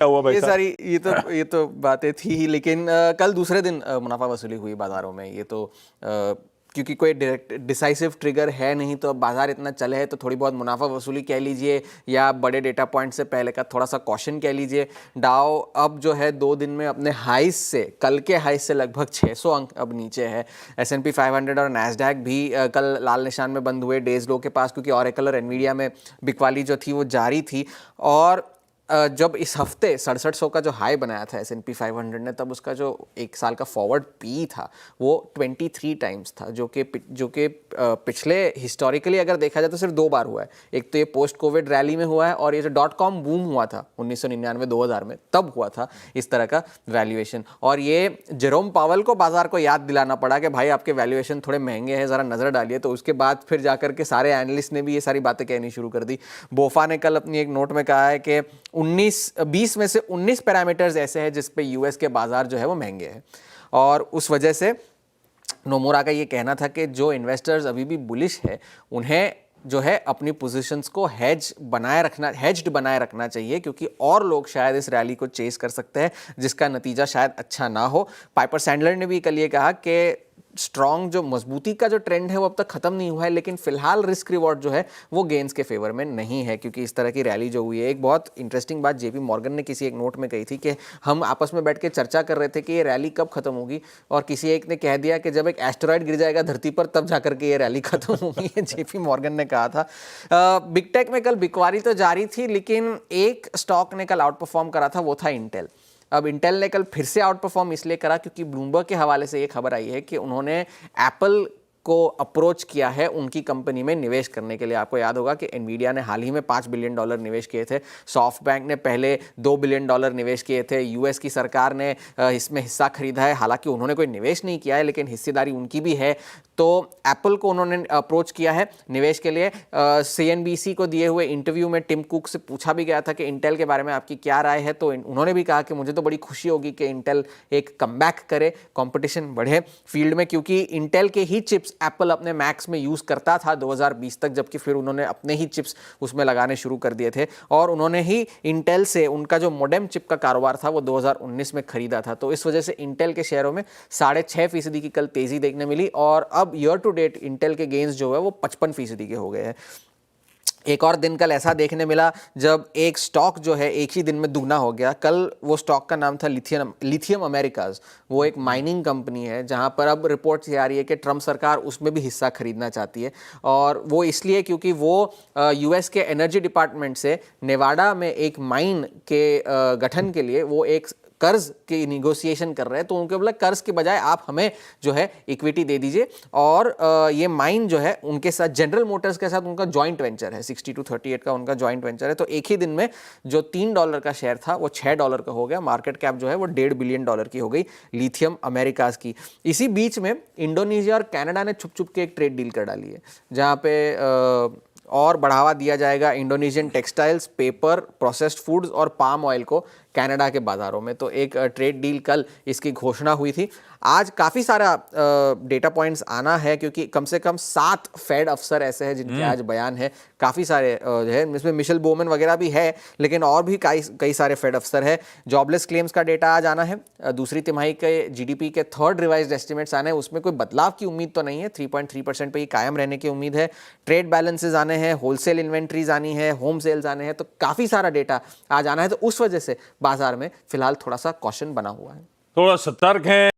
हुआ भाई ये साहब। सारी ये तो बातें थी ही, लेकिन कल दूसरे दिन मुनाफा वसूली हुई बाजारों में। ये तो क्योंकि कोई डायरेक्ट डिसाइसिव ट्रिगर है नहीं, तो अब बाजार इतना चले है तो थोड़ी बहुत मुनाफा वसूली कह लीजिए या बड़े डेटा पॉइंट से पहले का थोड़ा सा कॉशन कह लीजिए। डाउ अब जो है 2 दिन में अपने हाइस से, कल के हाइस से लगभग 600 अंक अब नीचे है। S&P 500 और नैस्डैक भी कल लाल निशान में बंद हुए डेज लो के पास, क्योंकि ऑरेकल और एनवीडिया में बिकवाली जो थी वो जारी थी। और जब इस हफ्ते 6700 का जो हाई बनाया था S&P 500 ने, तब उसका जो एक साल का फॉरवर्ड पी था वो 23 टाइम्स था, जो कि पिछले हिस्टोरिकली अगर देखा जाए तो सिर्फ 2 बार हुआ है। एक तो ये पोस्ट कोविड रैली में हुआ है, और ये जो .com बूम हुआ था 1999-2000 में, तब हुआ था इस तरह का वैल्यूएशन। और ये जेरोम पावल को बाजार को याद दिलाना पड़ा कि भाई आपके वैल्यूएशन थोड़े महंगे हैं, ज़रा नज़र डालिए। तो उसके बाद फिर जाकर के सारे एनालिस्ट ने भी ये सारी बातें कहनी शुरू कर दी। बोफा ने कल अपनी एक नोट में कहा है कि 20 में से 19 पैरामीटर्स ऐसे हैं जिस पे यूएस के बाजार जो है वो महंगे हैं। और उस वजह से नोमुरा का ये कहना था कि जो इन्वेस्टर्स अभी भी बुलिश है, उन्हें जो है अपनी पोजीशंस को हेज्ड बनाए रखना चाहिए, क्योंकि और लोग शायद इस रैली को चेस कर सकते हैं जिसका नतीजा शायद अच्छा ना हो। पाइपर सैंडलर ने भी कल ये कहा कि स्ट्रॉन्ग जो मजबूती का जो ट्रेंड है वो अब तक खत्म नहीं हुआ है, लेकिन फिलहाल रिस्क रिवॉर्ड जो है वो गेंस के फेवर में नहीं है, क्योंकि इस तरह की रैली जो हुई है। एक बहुत इंटरेस्टिंग बात जेपी मॉर्गन ने किसी एक नोट में कही थी कि हम आपस में बैठ के चर्चा कर रहे थे कि ये रैली कब खत्म होगी, और किसी एक ने कह दिया कि जब एक एस्टेरॉयड गिर जाएगा धरती पर तब जाकर के ये रैली खत्म होगी। जेपी मॉर्गन ने कहा था। बिग टेक में कल बिकवाली तो जारी थी, लेकिन एक स्टॉक ने कल आउट परफॉर्म करा था, वो था इंटेल। अब इंटेल ने कल फिर से आउट परफॉर्म इसलिए करा क्योंकि ब्लूमबर्ग के हवाले से ये खबर आई है कि उन्होंने एप्पल को अप्रोच किया है उनकी कंपनी में निवेश करने के लिए। आपको याद होगा कि एनवीडिया ने हाल ही में $5 बिलियन निवेश किए थे, सॉफ्ट बैंक ने पहले $2 बिलियन निवेश किए थे, यूएस की सरकार ने इसमें हिस्सा खरीदा है। हालांकि उन्होंने कोई निवेश नहीं किया है, लेकिन हिस्सेदारी उनकी भी है। तो एप्पल को उन्होंने अप्रोच किया है निवेश के लिए। CNBC को दिए हुए इंटरव्यू में टिम कुक से पूछा भी गया था कि इंटेल के बारे में आपकी क्या राय है, तो उन्होंने भी कहा कि मुझे तो बड़ी खुशी होगी कि इंटेल एक कमबैक करे, कंपटीशन बढ़े फील्ड में, क्योंकि इंटेल के ही चिप्स एप्पल अपने मैक्स में यूज़ करता था 2020 तक, जबकि फिर उन्होंने अपने ही चिप्स उसमें लगाने शुरू कर दिए थे। और उन्होंने ही इंटेल से उनका जो मोडेम चिप का कारोबार था वो 2019 में खरीदा था। तो इस वजह से इंटेल के शेयरों में 6.5% की कल तेज़ी देखने मिली, और अब ईयर टू डेट इंटेल के गेंस जो है वो 55% के हो गए हैं। एक और दिन कल ऐसा देखने मिला जब एक स्टॉक जो है एक ही दिन में दुगना हो गया। कल वो स्टॉक का नाम था लिथियम अमेरिकाज। वो एक माइनिंग कंपनी है जहां पर अब रिपोर्ट्स ये आ रही है कि ट्रंप सरकार उसमें भी हिस्सा खरीदना चाहती है, और वो इसलिए क्योंकि वो यूएस के एनर्जी डिपार्टमेंट से नेवाडा में एक माइन के गठन के लिए वो एक कर्ज की निगोशिएशन कर रहे हैं। तो उनके बोला कर्ज के बजाय आप हमें जो है इक्विटी दे दीजिए, और ये माइन जो है उनके साथ जनरल मोटर्स के साथ उनका जॉइंट वेंचर है, 60-38 का उनका जॉइंट वेंचर है। तो एक ही दिन में जो $3 का शेयर था वो $6 का हो गया। मार्केट कैप जो है वो $1.5 बिलियन की हो गई लिथियम अमेरिकाज की। इसी बीच में इंडोनेशिया और कनाडा ने छुप छुप के एक ट्रेड डील कर डाली है, जहाँ पे और बढ़ावा दिया जाएगा Indonesian textiles, paper, processed foods और पाम ऑयल को कनाडा के बाज़ारों में। तो एक ट्रेड डील कल इसकी घोषणा हुई थी। आज काफ़ी सारा डेटा पॉइंट्स आना है, क्योंकि कम से कम 7 फेड अफसर ऐसे हैं जिनके आज बयान है। काफ़ी सारे जो है इसमें मिशेल बोमन वगैरह भी है, लेकिन और भी कई सारे फेड अफसर है। जॉबलेस क्लेम्स का डेटा आज आना है। दूसरी तिमाही के जीडीपी के थर्ड रिवाइज्ड एस्टिमेट्स आने हैं, उसमें कोई बदलाव की उम्मीद तो नहीं है, 3.3% पे ही कायम रहने की उम्मीद है। ट्रेड बैलेंसेज आने हैं, होलसेल इन्वेंट्रीज आनी है, होम सेल्स आने हैं। तो काफ़ी सारा डेटा आज आना है, तो उस वजह से बाजार में फिलहाल थोड़ा सा कॉशन बना हुआ है, थोड़ा सतर्क है।